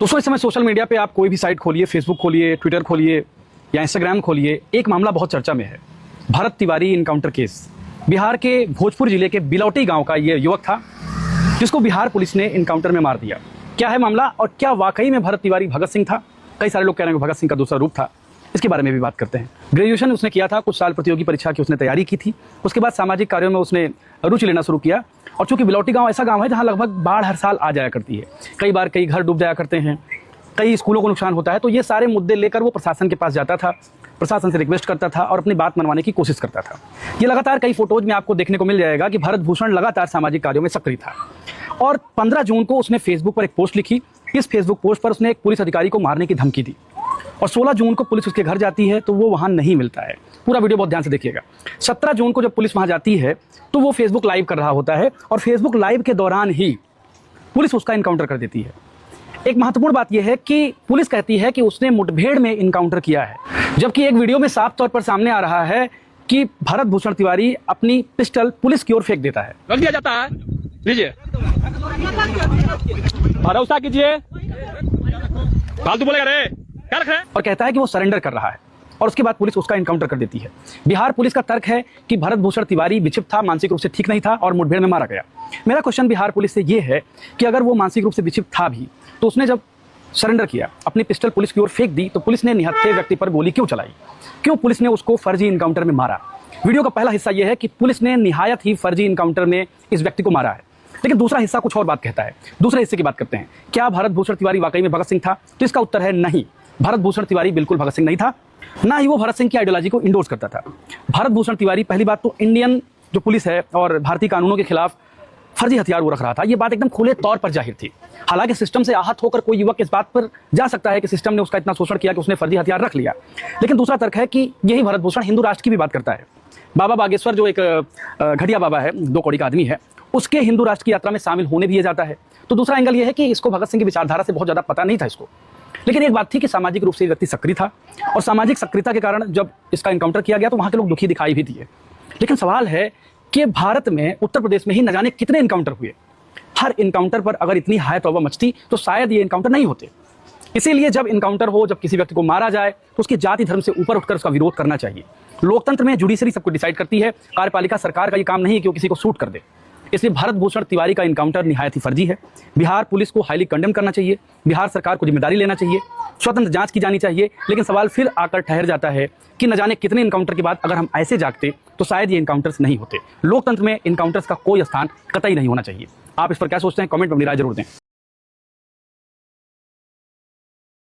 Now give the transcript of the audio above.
दोस्तों इस समय सोशल मीडिया पे आप कोई भी साइट खोलिए, फेसबुक खोलिए, ट्विटर खोलिए या इंस्टाग्राम खोलिए, एक मामला बहुत चर्चा में है। Bharat Tiwari encounter case. बिहार के भोजपुर जिले के बिलौटी गांव का ये युवक था जिसको बिहार पुलिस ने इनकाउंटर में मार दिया। क्या है मामला और क्या वाकई में भरत तिवारी भगत सिंह था? कई सारे लोग कह रहे हैं कि भगत सिंह का दूसरा रूप था। इसके बारे में भी बात करते हैं। ग्रेजुएशन उसने किया था, कुछ साल प्रतियोगी परीक्षा की उसने तैयारी की थी। उसके बाद सामाजिक कार्यों में उसने रुचि लेना शुरू किया। और चूंकि बिलौटी गांव ऐसा गांव है जहां लगभग बाढ़ हर साल आ जाया करती है, कई बार कई घर डूब जाया करते हैं, कई स्कूलों को नुकसान होता है, तो ये सारे मुद्दे लेकर वो प्रशासन के पास जाता था, प्रशासन से रिक्वेस्ट करता था और अपनी बात मनवाने की कोशिश करता था। ये लगातार कई फोटोज में आपको देखने को मिल जाएगा कि भरत भूषण लगातार सामाजिक कार्यों में सक्रिय था। और 15 जून को उसने फेसबुक पर एक पोस्ट लिखी। इस फेसबुक पोस्ट पर उसने एक पुलिस अधिकारी को मारने की धमकी दी और 16 जून को पुलिस उसके घर जाती है तो वो वहां नहीं मिलता है। पूरा वीडियो बहुत ध्यान से देखिएगा। 17 जून को जब पुलिस वहां जाती है तो वो फेसबुक लाइव कर रहा होता है और फेसबुक लाइव के दौरान ही पुलिस उसका इनकाउंटर कर देती है। एक महत्वपूर्ण बात यह है कि पुलिस कहती है कि उसने मुठभेड़ में इनकाउंटर किया है, जबकि एक वीडियो में साफ तौर पर सामने आ रहा है कि भरत भूषण तिवारी अपनी पिस्टल पुलिस की ओर फेंक देता है। रख दिया जाता है, लीजिए भरोसा कीजिए, फालतू बोलेगा रे, क्या रख रहे हैं? और कहता है कि वो सरेंडर कर रहा है और उसके बाद पुलिस उसका इनकाउंटर कर देती है। बिहार पुलिस का तर्क है कि भरत भूषण तिवारी विक्षिप्त था, मानसिक रूप से ठीक नहीं था और मुठभेड़ में मारा गया। मेरा क्वेश्चन बिहार पुलिस से ये है कि अगर वो मानसिक रूप से विक्षिप्त था भी तो उसने जब सरेंडर किया, अपनी पिस्टल पुलिस की ओर फेंक दी, तो पुलिस ने निहत्थे व्यक्ति पर गोली क्यों चलाई? क्यों पुलिस ने उसको फर्जी इनकाउंटर में मारा? वीडियो का पहला हिस्सा यह है कि पुलिस ने निहायत ही फर्जी इनकाउंटर में इस व्यक्ति को मारा है, लेकिन दूसरा हिस्सा कुछ और बात कहता है। दूसरे हिस्से की बात करते हैं। क्या भरत भूषण तिवारी वाकई में भगत सिंह था? तो इसका उत्तर है नहीं। भरत भूषण तिवारी बिल्कुल भगत सिंह नहीं था, ना ही वो भरत सिंह की आइडियोलॉजी को इंडोर्स करता था। भरत भूषण तिवारी पहली बात तो इंडियन जो पुलिस है और भारतीय कानूनों के खिलाफ फर्जी हथियार वो रख रहा था। ये बात एकदम खुले तौर पर जाहिर थी। हालांकि सिस्टम से आहत होकर कोई युवक इस बात पर जा सकता है कि सिस्टम ने उसका इतना शोषण किया कि उसने फर्जी हथियार रख लिया, लेकिन दूसरा तर्क है कि यही भरत भूषण हिंदू राष्ट्र की भी बात करता है। बाबा बागेश्वर जो एक घटिया बाबा है, 2 कौड़ी का आदमी है, उसके हिंदू राष्ट्र की यात्रा में शामिल होने भी ये जाता है। तो दूसरा एंगल ये है कि इसको भगत सिंह की विचारधारा से बहुत ज़्यादा पता नहीं था इसको, लेकिन एक बात थी कि सामाजिक रूप से व्यक्ति सक्रिय था और सामाजिक सक्रियता के कारण जब इसका इनकाउंटर किया गया तो वहाँ के लोग दुखी दिखाई भी दिए। लेकिन सवाल है कि भारत में उत्तर प्रदेश में ही न जाने कितने इनकाउंटर हुए। हर इनकाउंटर पर अगर इतनी हाय तौबा मचती तो शायद ये इनकाउंटर नहीं होते। इसीलिए जब इनकाउंटर हो, जब किसी व्यक्ति को मारा जाए तो उसकी जाति धर्म से ऊपर उठकर उसका विरोध करना चाहिए। लोकतंत्र में जुडिशरी सब कुछ डिसाइड करती है, कार्यपालिका सरकार का ये काम नहीं है कि वो किसी को शूट कर दे। इसलिए भरत भूषण तिवारी का इनकाउंटर निहायत ही फर्जी है। बिहार पुलिस को हाईली कंडेम करना चाहिए, बिहार सरकार को जिम्मेदारी लेना चाहिए, स्वतंत्र जांच की जानी चाहिए। लेकिन सवाल फिर आकर ठहर जाता है कि न जाने कितने इनकाउंटर के बाद अगर हम ऐसे जागते तो शायद ये इनकाउंटर्स नहीं होते। लोकतंत्र में इनकाउंटर्स का कोई स्थान कतई नहीं होना चाहिए। आप इस पर क्या सोचते हैं? कमेंट में अपनी राय जरूर दें।